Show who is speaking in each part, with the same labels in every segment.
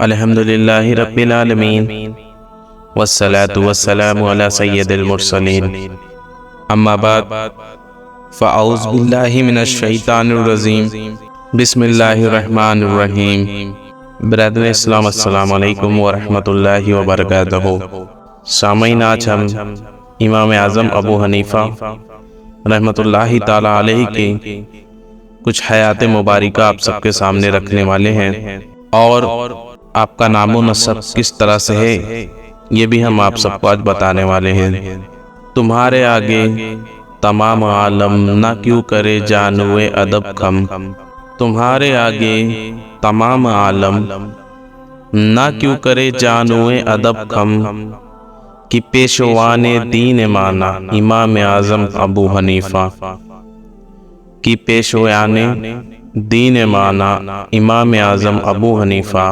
Speaker 1: الحمدللہ رب العالمین والصلاة والسلام علی سید المرسلین اما بعد فاعوذ باللہ من الشیطان الرجیم بسم اللہ الرحمن الرحیم۔ برادر اسلام السلام علیکم ورحمۃ اللہ وبرکاتہ۔ سامعین، آج ہم امام اعظم ابو حنیفہ رحمۃ اللہ تعالی علیہ کے کچھ حیات مبارکہ آپ سب کے سامنے رکھنے والے ہیں، اور آپ کا نام و نسب کس طرح سے ہے یہ بھی ہم آپ سب کو آج بتانے والے ہیں۔ تمہارے آگے تمام عالم نہ کیوں کرے جانوے ادب کم، تمہارے آگے تمام عالم نہ کیوں کرے جانوے ادب کم، کہ پیشوان دین مانا امام اعظم ابو حنیفہ، کی پیشوان دین مانا امام اعظم ابو حنیفہ۔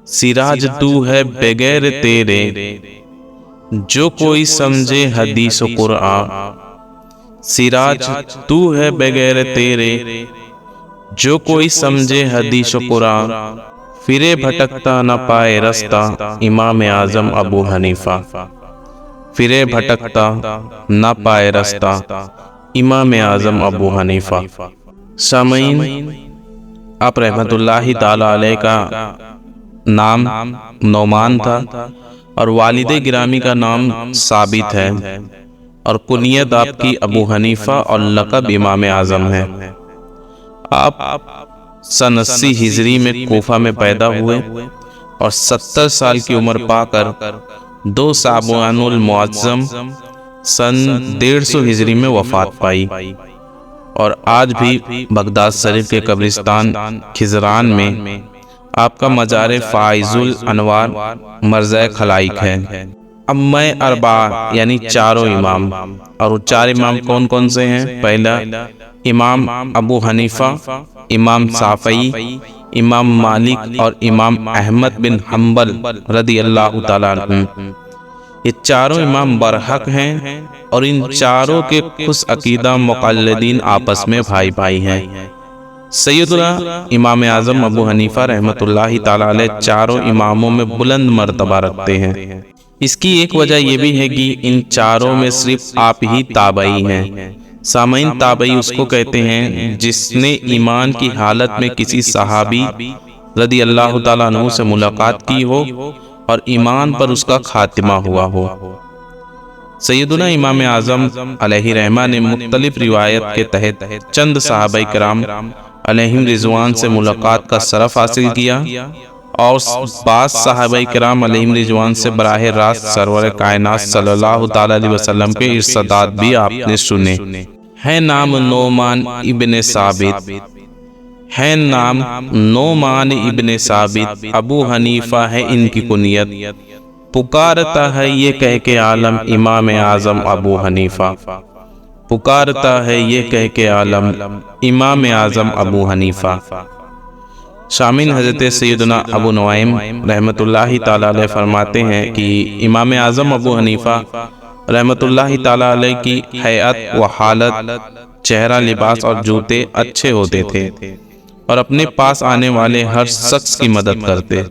Speaker 1: سراج تو ہے بغیر تیرے جو کوئی سمجھے حدیث و قرآن، سراج تو ہے بغیر تیرے جو کوئی سمجھے حدیث و قرآن، پھرے بھٹکتا نہ پائے رستہ امام اعظم ابو حنیفہ، پھرے بھٹکتا نہ پائے رستہ امام اعظم ابو حنیفہ۔ سامعین، آپ رحمت اللہ تعالی علیہ کا نام نعمان تھا اور والد گرامی کا نام ثابت ہے، اور کنیت آپ کی ابو حنیفہ اور لقب امام اعظم ہے۔ آپ سن 80 ہجری میں کوفہ میں پیدا ہوئے اور 70 سال کی عمر پا کر 2 شعبان المعظم سن 150 ہجری میں وفات پائی، اور آج بھی بغداد شریف کے قبرستان خزران میں آپ کا مزار فائز الانوار مرضع خلائق ہے۔ امہ اربعہ یعنی چاروں امام، اور وہ 4 امام کون کون سے ہیں؟ پہلا امام ابو حنیفہ، امام شافعی، امام مالک اور امام احمد بن حنبل رضی اللہ تعالیٰ عنہ۔ یہ چاروں امام برحق ہیں، اور ان چاروں کے خوش عقیدہ مقلدین آپس میں بھائی بھائی ہیں۔ سیدنا امام اعظم ابو حنیفہ رحمۃ اللہ تعالی علیہ چاروں اماموں میں بلند مرتبہ رکھتے ہیں۔ اس کی ایک وجہ یہ بھی ہے کہ ان چاروں میں صرف آپ ہی تابعی ہیں۔ سامعین، تابعی اس کو کہتے ہیں جس نے ایمان کی حالت میں کسی صحابی رضی اللہ تعالیٰ عنہ سے ملاقات کی ہو اور ایمان پر اس کا خاتمہ ہوا ہو۔ سیدنا امام اعظم علیہ رحمہ نے مختلف روایت کے تحت چند صحابہ کرام علیہم رضوان سے ملاقات کا شرف حاصل کیا، اور بعض صحابہ کرام علیہم رضوان سے براہ راست سرور کائنات صلی اللہ تعالی علیہ وسلم کے ارشادات بھی آپ نے سنے۔ ہے نام نعمان ابن ثابت، ہے نام نعمان ابن ثابت، ابو حنیفہ ہے ان کی کنیت، پکارتا ہے یہ کہہ کے عالم امام اعظم ابو حنیفہ، پکارتا ہے یہ کہہ کے عالم امام اعظم ابو حنیفہ۔ شامل حضرت سیدنا ابو نعیم رحمت اللہ تعالی علیہ فرماتے ہیں کہ امام اعظم ابو حنیفہ رحمت اللہ تعالی علیہ کی حیات و حالت، چہرہ، لباس اور جوتے اچھے ہوتے تھے، اور اپنے پاس آنے والے ہر شخص کی مدد کرتے۔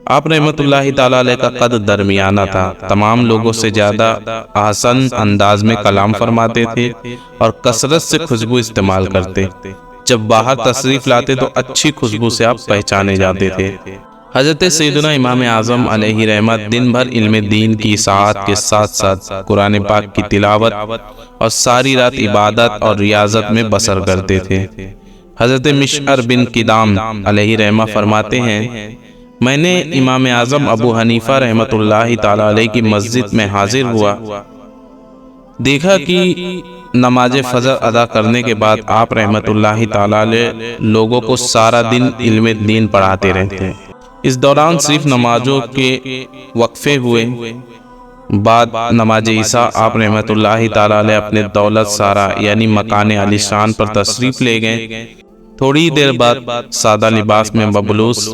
Speaker 1: آپ رحمت اللہ تعالی علیہ کا قد درمیانہ تھا، تمام لوگوں سے زیادہ احسن انداز میں کلام فرماتے تھے اور کثرت سے خوشبو استعمال کرتے۔ جب باہر تشریف لاتے تو اچھی خوشبو سے آپ پہچانے جاتے تھے۔ حضرت سیدنا امام اعظم علیہ رحمہ دن بھر علم دین کی اشاعت کے ساتھ ساتھ قرآن پاک کی تلاوت اور ساری رات عبادت اور ریاضت میں بسر کرتے تھے۔ حضرت مشعر بن کدام علیہ رحمہ فرماتے ہیں، میں نے امام اعظم ابو حنیفہ رحمۃ اللہ تعالی علیہ کی مسجد میں حاضر ہوا، دیکھا کہ نماز فجر ادا کرنے کے بعد آپ رحمۃ اللہ تعالی علیہ لوگوں کو سارا دن علم دین پڑھاتے رہتے۔ اس دوران صرف نمازوں کے وقفے ہوئے، بعد نماز عشاء آپ رحمۃ اللہ تعالی علیہ اپنے دولت سارا یعنی مکان علی شان پر تشریف لے گئے۔ تھوڑی دیر بعد سادہ لباس میں مبلوس،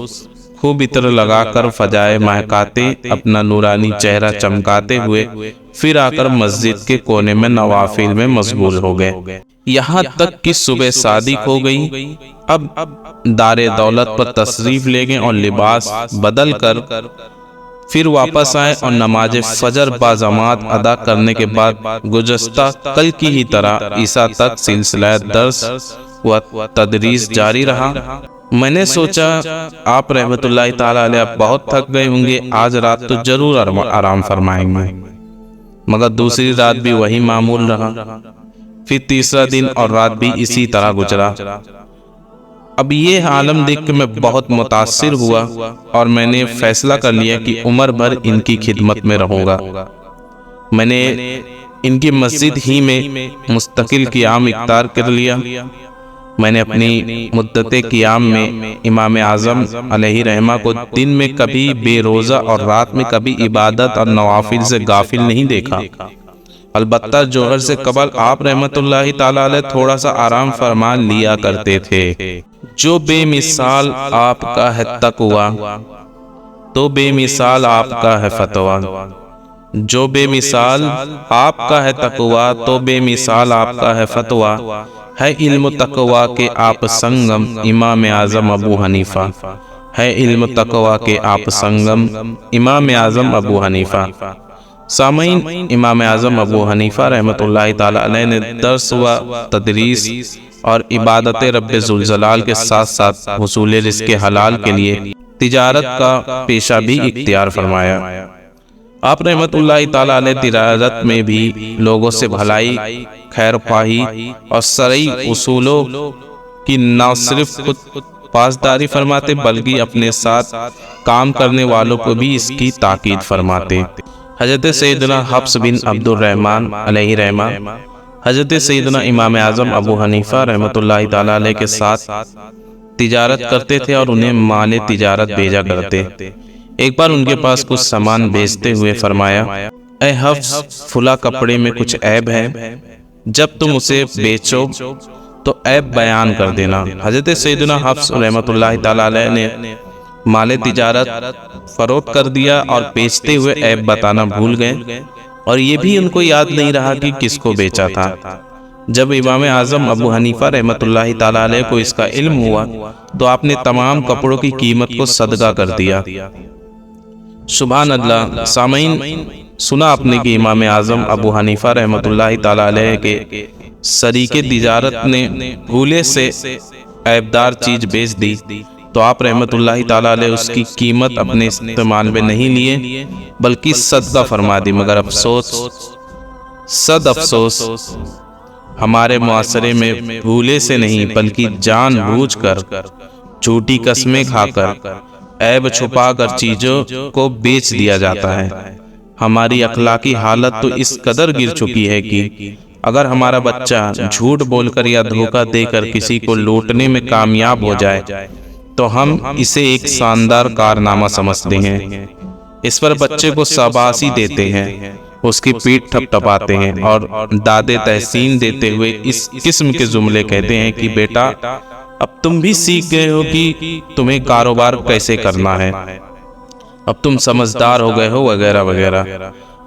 Speaker 1: خوب عطر لگا کر فضائے مہکاتے، اپنا نورانی چہرہ چمکاتے ہوئے پھر آ کر مسجد کے کونے میں نوافل میں مشغول ہو گئے۔ یہاں تک کہ صبح صادق ہو گئی۔ اب دار دولت پر تشریف لے گئے اور لباس بدل کر پھر واپس آئے اور نماز فجر باجماعت ادا کرنے کے بعد گزشتہ کل کی ہی طرح عشاء تک سلسلہ درس و تدریس جاری رہا۔ میں نے سوچا آپ رحمت اللہ تعالی علیہ بہت تھک گئے ہوں گے، آج رات تو ضرور آرام فرمائیں گے، مگر دوسری رات بھی وہی معمول رہا۔ پھر تیسرا دن اور رات بھی اسی طرح گزرا۔ اب یہ عالم دیکھ کے میں بہت متاثر ہوا اور میں نے فیصلہ کر لیا کہ عمر بھر ان کی خدمت میں رہوں گا۔ میں نے ان کی مسجد ہی میں مستقل قیام اختیار کر لیا۔ میں نے اپنی مدت قیام میں امام اعظم علیہ رحمہ کو دن میں کبھی بے روزہ اور رات میں کبھی عبادت اور نوافل سے غافل نہیں دیکھا۔ البتہ جوہر سے قبل آپ رحمت اللہ تعالی علیہ تھوڑا سا آرام فرما لیا کرتے تھے۔ جو بے مثال آپ کا ہے تقویٰ تو بے مثال آپ کا ہے فتویٰ، جو بے مثال آپ کا ہے تقویٰ تو بے مثال آپ کا ہے فتویٰ، ہے علم تقویٰ کے آپ سنگم امام اعظم ابو حنیفہ، ہے علم تقویٰ کے آپ سنگم امام اعظم ابو حنیفہ۔ سامعین، امام اعظم ابو حنیفہ رحمۃ اللہ تعالی علیہ نے درس و تدریس اور عبادت رب ذوالجلال کے ساتھ ساتھ حصول رزق حلال کے لیے تجارت کا پیشہ بھی اختیار فرمایا۔ آپ رحمت اللہ تعالی علیہ تجارت میں بھی لوگوں سے بھلائی، خیر خواہی اور شرعی اصولوں کی نہ صرف خود پاسداری فرماتے بلکہ اپنے ساتھ کام کرنے والوں کو بھی اس کی تاکید فرماتے۔ حضرت سیدنا حفص بن عبد الرحمن علیہ رحمہ حضرت سیدنا امام اعظم ابو حنیفہ رحمۃ اللہ تعالی علیہ کے ساتھ تجارت کرتے تھے اور انہیں مال تجارت بھیجا کرتے۔ ایک بار ان کے پاس کچھ سامان بیچتے ہوئے فرمایا، اے حفص، فلاں کپڑے میں کچھ عیب ہے، جب تم اسے بیچو تو عیب بیان کر دینا۔ حضرت سیدنا حفص رحمۃ اللہ تعالی علیہ نے مال تجارت فروخت کر دیا اور بیچتے ہوئے عیب بتانا بھول گئے، اور یہ بھی ان کو یاد نہیں رہا کہ کس کو بیچا تھا۔ جب امام اعظم ابو حنیفہ رحمۃ اللہ تعالی علیہ کو اس کا علم ہوا تو آپ نے تمام کپڑوں کی قیمت کو صدقہ کر دیا۔ سبحان اللہ۔ سامعین، سنا آپ نے کہ امام اعظم ابو حنیفہ رحمۃ اللہ تعالی علیہ کے شریک تجارت نے بھولے سے عیبدار چیز بیچ دی تو آپ رحمت اللہ تعالی علیہ اس کی قیمت اپنے استعمال میں نہیں لیے بلکہ صدقہ فرما دی۔ مگر افسوس، صد افسوس، ہمارے معاشرے میں بھولے سے نہیں بلکہ جان بوجھ کر، جھوٹی قسمیں کھا کر، عیب چھپا کر چیزوں کو بیچ دیا جاتا ہے۔ ہماری اخلاقی حالت تو اس قدر گر چکی ہے کہ اگر ہمارا بچہ جھوٹ بول کر یا دھوکہ دے کر کسی کو لوٹنے میں کامیاب ہو جائے تو ہم اسے ایک شاندار کارنامہ سمجھتے ہیں، اس پر بچے کو شاباشی دیتے ہیں، اس کی پیٹھ ٹھپ ٹپاتے ہیں اور داد تحسین دیتے ہوئے اس قسم کے جملے کہتے ہیں کہ بیٹا اب تم بھی سیکھ گئے ہو کہ تمہیں کاروبار کیسے کرنا ہے، اب تم سمجھدار ہو گئے ہو، وغیرہ وغیرہ۔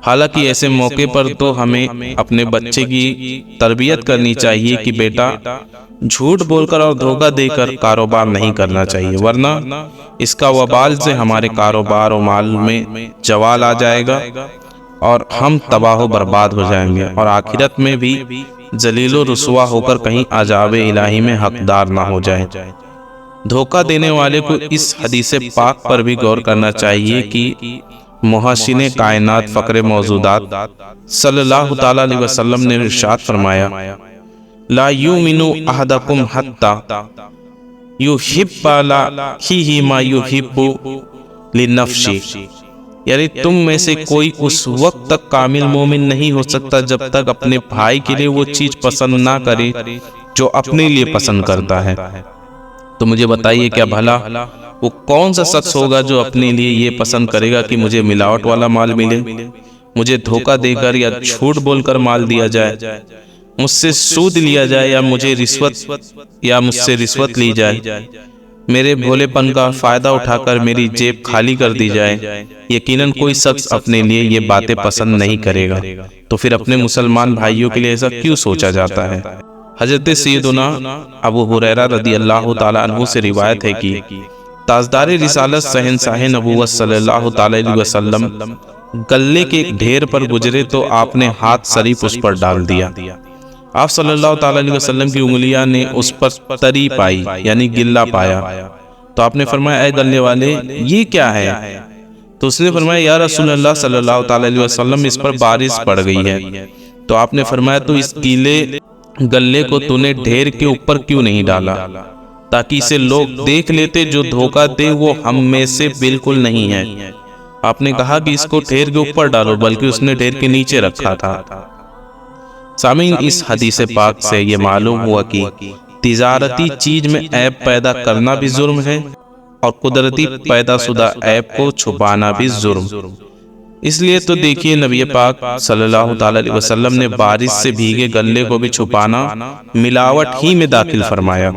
Speaker 1: حالانکہ ایسے موقع پر تو ہمیں اپنے بچے کی تربیت کرنی چاہیے کہ بیٹا جھوٹ بول کر اور دھوکہ دے کر کاروبار نہیں کرنا چاہیے، ورنہ اس کا وبال سے ہمارے کاروبار و مال میں زوال آ جائے گا اور ہم تباہ و برباد ہو جائیں گے، اور آخرت میں بھی ذلیل و رسوا ہو کر کہیں عذاب الہی میں حقدار نہ ہو جائے۔ دھوکہ دینے والے کو اس حدیث پاک پر بھی غور کرنا چاہیے کہ محسن کائنات فخر موجودات صلی اللہ تعالی علیہ وسلم نے ارشاد فرمایا، لا یؤمن احدکم حتی یحب لاخیہ ما یحب لنفسہ، یعنی تم میں سے کوئی اس وقت تک کامل مومن نہیں ہو سکتا جب تک اپنے بھائی کے لیے وہ چیز پسند نہ کرے جو اپنے لیے پسند کرتا ہے۔ تو مجھے بتائیے کیا بھلا وہ کون سا شخص ہوگا جو اپنے لیے یہ پسند کرے گا کہ مجھے ملاوٹ والا مال ملے، مجھے دھوکہ دے کر یا جھوٹ بول کر مال دیا جائے، مجھ سے سود لیا جائے یا مجھ سے رشوت لی جائے، میرے بھولے پن کا فائدہ اٹھا کر میری جیب خالی کر دی جائے۔ یقیناً کوئی شخص اپنے لیے یہ باتیں پسند نہیں کرے گا، تو پھر اپنے مسلمان بھائیوں کے لیے ایسا کیوں سوچا جاتا ہے؟ حضرت سیدنا ابو ہریرہ رضی اللہ تعالیٰ عنہ سے روایت ہے کہ تاجدار رسالت شہنشاہ نبوت صلی اللہ تعالیٰ علیہ وسلم گلے کے ایک ڈھیر پر گزرے تو آپ نے ہاتھ شریف اس پر ڈال دیا۔ آپ صلی اللہ تعالیٰ علیہ وسلم کی انگلیاں نے اس پر تری پائی یعنی گلا پایا، تو آپ نے فرمایا اے گلے والے یہ کیا ہے؟ تو اس نے فرمایا یا رسول اللہ صلی اللہ تعالیٰ علیہ وسلم اس پر بارش پڑ گئی ہے۔ تو آپ نے فرمایا تو اس گیلے گلے کو تو نے ڈھیر کے اوپر کیوں نہیں ڈالا تاکہ اسے لوگ دیکھ لیتے، جو دھوکہ دے وہ ہم میں سے بالکل نہیں ہے۔ آپ نے کہا کہ اس کو ڈھیر کے اوپر ڈالو، بلکہ اس نے ڈھیر کے نیچے رکھا تھا۔ سامعین، اس حدیث پاک سے یہ معلوم ہوا کہ تجارتی چیز میں عیب پیدا کرنا بھی جرم ہے اور قدرتی پیدا شدہ عیب کو چھپانا بھی جرم۔ اس لیے تو دیکھیے نبی پاک صلی اللہ تعالیٰ علیہ وسلم نے بارش سے بھیگے گلے کو بھی چھپانا ملاوٹ ہی میں داخل فرمایا۔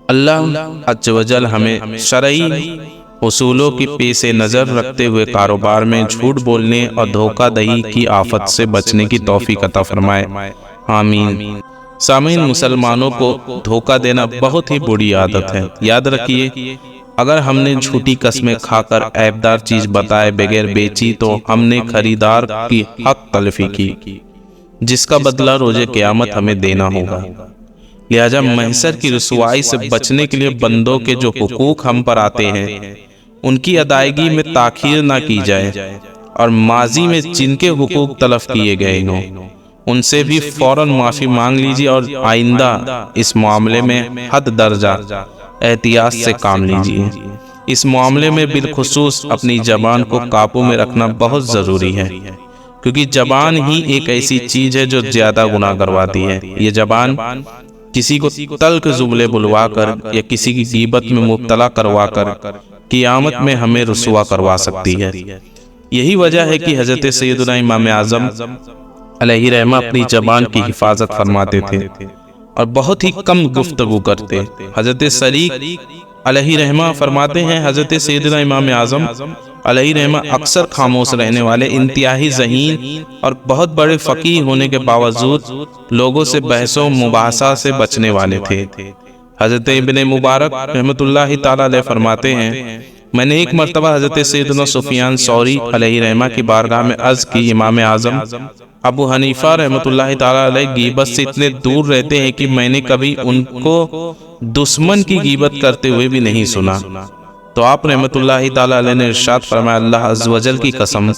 Speaker 1: اللہ عز و جل ہمیں شرعی اصولوں کی پیش نظر رکھتے ہوئے کاروبار میں جھوٹ بولنے اور دھوکہ دہی کی آفت سے بچنے کی توفیق عطا فرمائے، آمین۔ سامعین، مسلمانوں کو دھوکہ دینا بہت ہی بری عادت ہے۔ یاد رکھیے اگر ہم نے جھوٹی قسمیں کھا کر عیبدار چیز بتائے بغیر بیچی تو ہم نے خریدار کی حق تلفی کی، جس کا بدلہ روز قیامت ہمیں دینا ہوگا۔ لہذا محشر کی رسوائی سے بچنے کے لیے بندوں کے جو حقوق ہم پر آتے ہیں ان کی ادائیگی میں تاخیر نہ کی جائے، اور ماضی میں جن کے حقوق تلف کیے گئے ہوں ان سے بھی فوراً معافی مانگ لیجیے، اور آئندہ اس معاملے میں حد درجہ احتیاط سے کام لیجیے۔ اس معاملے میں بالخصوص اپنی زبان کو قابو میں رکھنا بہت ضروری ہے، کیونکہ زبان ہی ایک ایسی چیز ہے جو زیادہ گناہ کرواتی ہے۔ یہ زبان کسی کو تلخ جملے بلوا کر یا کسی کی غیبت میں مبتلا کروا کر قیامت میں ہمیں رسوا کروا سکتی ہے۔ یہی وجہ ہے کہ حضرت سیدنا امام اعظم علیہ رحمہ اپنی زبان کی حفاظت فرماتے تھے اور بہت ہی کم گفتگو کرتے۔ حضرت شریک علیہ رحمہ فرماتے ہیں حضرت سیدنا امام اعظم علیہ رحمہ اکثر خاموش رہنے والے، انتہائی ذہین اور بہت بڑے فقیہ ہونے کے باوجود لوگوں سے بحث و مباحثہ سے بچنے والے تھے۔ حضرت ابن مبارک رحمۃ اللہ تعالیٰ علیہ فرماتے ہیں میں نے ایک مرتبہ حضرت سیدنا سفیان ثوری علیہ رحمہ کی بارگاہ میں عرض کی امام اعظم ابو حنیفہ رحمۃ اللہ تعالیٰ علیہ غیبت سے اتنے دور رہتے ہیں کہ میں نے کبھی ان کو دشمن کی غیبت کرتے ہوئے بھی نہیں سنا۔ تو آپ رحمۃ اللہ تعالیٰ علیہ نے ارشاد فرمایا اللہ عز و جل کی قسم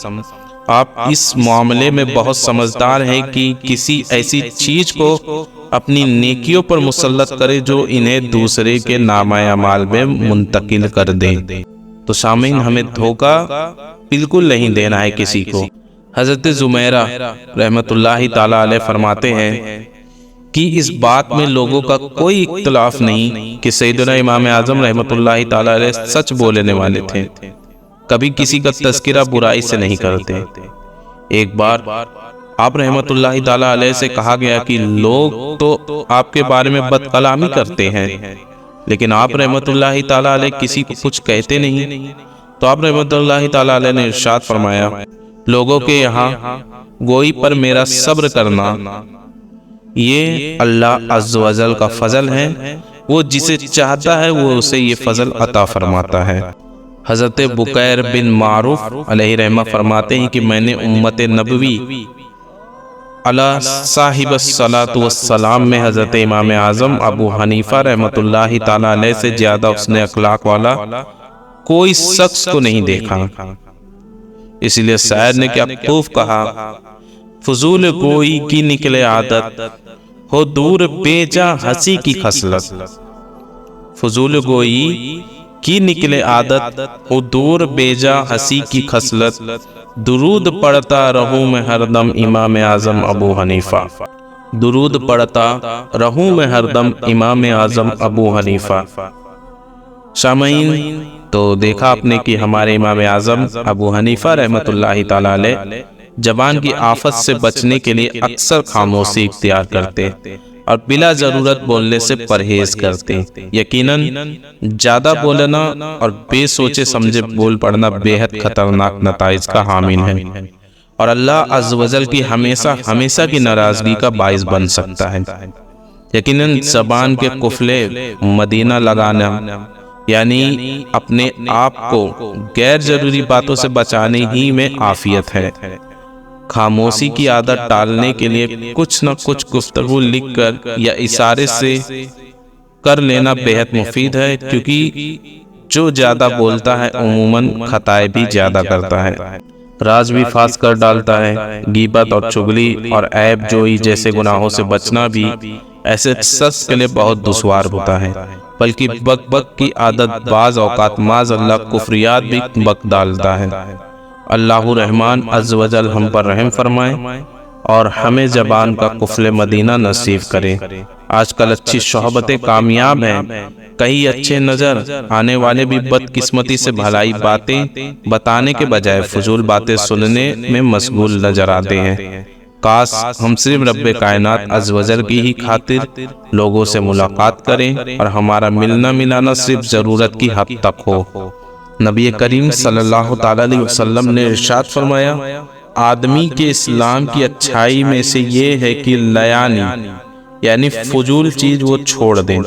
Speaker 1: آپ اس معاملے میں بہت سمجھدار ہیں کہ کسی ایسی چیز کو اپنی نیکیوں پر مسلط کرے جو انہیں دوسرے کے نامہ اعمال میں منتقل کر دے۔ تو سامعین، ہمیں دھوکہ بالکل نہیں دینا ہے کسی کو۔ حضرت زمیرہ رحمۃ اللہ تعالیٰ علیہ فرماتے ہیں کہ اس بات میں لوگوں کا کوئی اختلاف نہیں کہ سیدنا امام اعظم رحمۃ اللہ تعالیٰ علیہ سچ بولنے والے تھے، کبھی کسی کا تذکرہ برائی سے نہیں کرتے۔ ایک بار آپ رحمۃ اللہ تعالیٰ علیہ سے کہا گیا کہ لوگ تو آپ کے بارے میں بد کلامی کرتے ہیں لیکن آپ رحمۃ اللہ تعالیٰ علیہ کسی کو کچھ کہتے نہیں۔ تو آپ رحمۃ اللہ تعالیٰ علیہ نے ارشاد فرمایا لوگوں کے یہاں گوئی پر میرا صبر کرنا یہ اللہ عز و جل کا فضل ہے، وہ جسے چاہتا ہے وہ اسے یہ فضل عطا فرماتا ہے۔ حضرت بکیر بن معروف علیہ رحمہ فرماتے ہیں کہ میں نے امت نبوی علی صاحب الصلاۃ والسلام میں حضرت امام اعظم ابو حنیفہ رحمۃ اللہ تعالیٰ علیہ سے زیادہ حسن اخلاق والا کوئی شخص کو نہیں دیکھا۔ اس لیے شاعر نے کیا خوب کہا فضول گوئی کی نکلے عادت ہو دور بے جا ہنسی کی خصلت۔ فضول گوئی کی نکلے عادت ہو دور بے جا ہنسی کی خصلت، درود پڑھتا رہوں میں ہر دم امام اعظم ابو حنیفہ، درود پڑھتا رہوں میں ہر دم امام اعظم ابو حنیفہ۔ سامعین، تو دیکھا آپ نے کہ ہمارے امام اعظم ابو حنیفہ رحمۃ اللہ تعالیٰ علیہ زبان کی آفت سے بچنے کے لیے اکثر خاموشی اختیار کرتے اور بلا ضرورت بولنے سے پرہیز کرتے۔ یقیناً زیادہ بولنا اور بے سوچے سمجھے بول پڑنا بے حد خطرناک نتائج کا حامل ہے اور اللہ عز و جل کی ہمیشہ کی ناراضگی کا باعث بن سکتا ہے۔ یقیناً زبان کے قفلے مدینہ لگانا یعنی اپنے آپ کو غیر ضروری باتوں سے بچانے ہی میں عافیت ہے۔ خاموشی کی عادت ٹالنے کے لیے کچھ نہ کچھ گفتگو لکھ کر یا اشارے سے کر لینا بہت مفید ہے، کیونکہ جو زیادہ بولتا ہے عموماً خطائیں بھی زیادہ کرتا ہے، راز بھی فاش کر ڈالتا ہے۔ غیبت اور چغلی اور عیب جوئی جیسے گناہوں سے بچنا بھی ایسے شخص کے لیے بہت دشوار ہوتا ہے، بلکہ بک بک کی عادت بعض اوقات معاذ اللہ کفریات بھی بک ڈالتا ہے۔ اللہ رحمان عز و جل ہم پر رحم فرمائے اور ہمیں زبان کا قفل مدینہ نصیب کرے۔ آج کل اچھی صحبتیں کامیاب ہیں، کئی اچھے نظر آنے والے بھی بدقسمتی سے بھلائی باتیں بتانے کے بجائے فضول باتیں سننے میں مشغول نظر آتے ہیں۔ کاش ہم صرف رب کائنات عز و جل کی ہی خاطر لوگوں سے ملاقات کریں اور ہمارا ملنا ملانا صرف ضرورت کی حد تک ہو۔ نبی کریم صلی اللہ تعالی علیہ وسلم نے ارشاد فرمایا، آدمی کے اسلام کی اچھائی میں سے یہ ہے کہ لیانی یعنی فضول چیز وہ چھوڑ دیں۔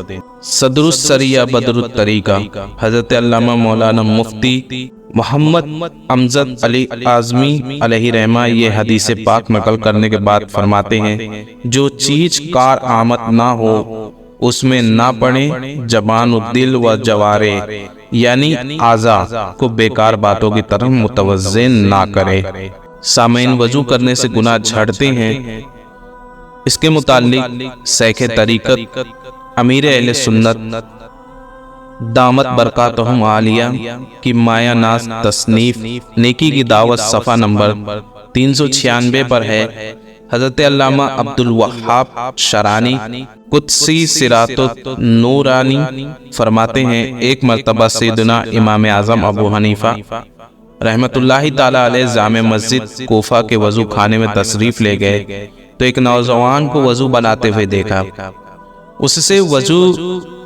Speaker 1: صدر السریہ بدر الطریقہ حضرت علامہ مولانا مفتی محمد امجد علی اعظمی علیہ رحمہ یہ حدیث پاک نقل کرنے کے بعد فرماتے ہیں، جو چیز کار آمد نہ ہو اس میں نہ پڑے، زبان و دل و جوارے یعنی اعضاء کو بیکار باتوں کی طرف متوجہ نہ کرے۔ سامعین، وضو کرنے سے گناہ جھڑتے ہیں، اس کے متعلق شیخ طریقت امیر اہل سنت دامت برکاتہم عالیہ کی مایہ ناز تصنیف نیکی کی دعوت صفحہ نمبر 396 پر ہے۔ حضرت علامہ عبد الوہاب شرانی قدسی سرات النورانی فرماتے ہیں، ایک مرتبہ سیدنا امام اعظم ابو حنیفہ رحمت اللہ تعالی علیہ جامع مسجد کوفہ کے وضو خانے میں تشریف لے گئے تو ایک نوجوان کو وضو بناتے ہوئے دیکھا، اس سے وضو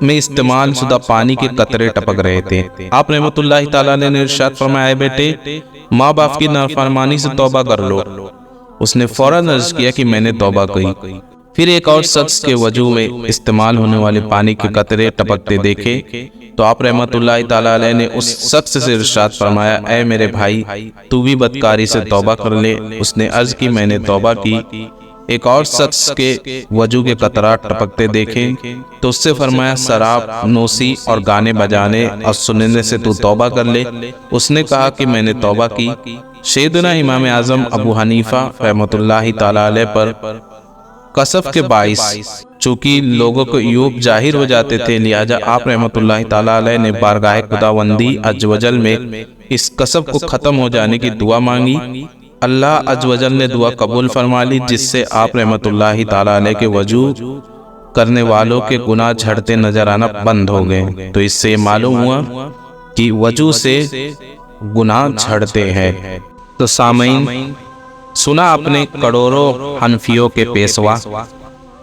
Speaker 1: میں استعمال شدہ پانی کے قطرے ٹپک رہے تھے۔ آپ رحمت اللہ تعالی علیہ نے ارشاد فرمایا، بیٹے ماں باپ کی نافرمانی سے توبہ کر لو۔ اس نے فوراً عرض کیا کہ میں نے توبہ کی۔ پھر ایک اور شخص کے وضو میں استعمال ہونے والے پانی کے قطرے ٹپکتے دیکھے تو آپ رحمت اللہ تعالی علیہ نے اس شخص سے ارشاد فرمایا، اے میرے بھائی تو بھی بدکاری سے توبہ کر لے۔ اس نے عرض کی، میں نے توبہ کی۔ ایک اور شخص کے وضو کے قطرات ٹپکتے دیکھے تو اس سے فرمایا، شراب نوشی اور گانے بجانے اور سننے سے تو توبہ کر لے۔ اس نے کہا کہ میں نے توبہ کی۔ سیدنا امام اعظم ابو حنیفہ رحمۃ اللہ تعالی علیہ پر کسف کے باعث چونکہ لوگوں کو عیوب ظاہر ہو جاتے تھے، لہٰذا آپ رحمۃ اللہ تعالی علیہ نے بارگاہ خداوندی عز و جل میں اس کسف کو ختم ہو جانے کی دعا مانگی۔ اللہ عز و جل نے دعا قبول فرما لی، جس سے آپ رحمۃ اللہ تعالی علیہ کے وضو کرنے والوں کے گناہ جھڑتے نظر آنا بند ہو گئے۔ تو اس سے یہ معلوم ہوا کہ وضو سے گناہ جھڑتے ہیں۔ تو سامعین، سنا اپنے کروڑوں حنفیوں کے پیشوا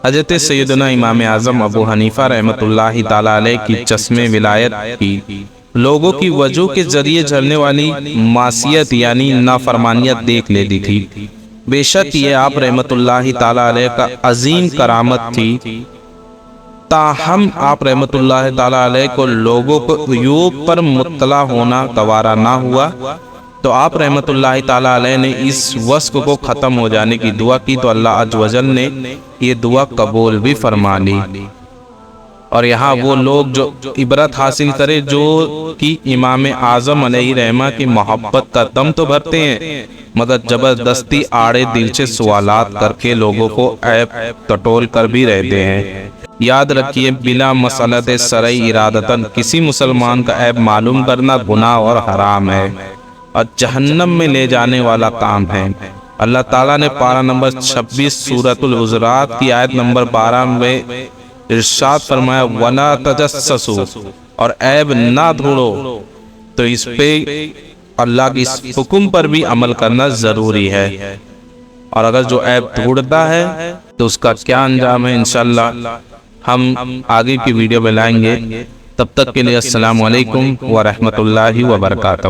Speaker 1: حضرت سیدنا امام اعظم ابو حنیفہ رحمۃ اللہ تعالی علیہ کی چشم ولایت کی لوگوں کی وضو کے ذریعے جھڑنے والی معصیت یعنی نافرمانیت دیکھ لیتی تھی۔ بے شک یہ آپ رحمۃ اللہ تعالی علیہ کا عظیم کرامت تھی، تاہم آپ رحمۃ اللہ تعالی علیہ کو لوگوں کو عیوب پر مطلع ہونا گوارا نہ ہوا، تو آپ رحمۃ اللہ تعالی علیہ نے اس وصف کو ختم ہو جانے کی دعا کی تو اللہ عز و جل نے یہ دعا قبول بھی فرما لی۔ اور یہاں وہ لوگ جو عبرت حاصل کرے جو کہ امام اعظم علیہ رحمہ کی محبت کا دم تو بھرتے ہیں، مگر زبردستی آڑے دل سے سوالات کر کے لوگوں کو عیب ٹٹول کر بھی رہتے ہیں۔ یاد رکھیے، بلا مسئلت شرعی ارادتاً کسی مسلمان کا عیب معلوم کرنا گناہ اور حرام ہے اور جہنم میں لے جانے والا کام ہے۔ اللہ تعالیٰ نے پارہ نمبر 26 سورۃ الحجرات کی آیت نمبر 12 میں ارشاد فرمایا، وَلَا تَجَسَّسُوا، اور عیب نہ ڈھونڈو۔ تو اس پہ اللہ کی اس حکم پر بھی عمل کرنا ضروری ہے، اور اگر جو عیب ڈھونڈتا ہے تو اس کا کیا انجام ہے انشاءاللہ ہم آگے کی ویڈیو میں لائیں گے۔ تب تک کے لیے السلام علیکم ورحمۃ اللہ وبرکاتہ۔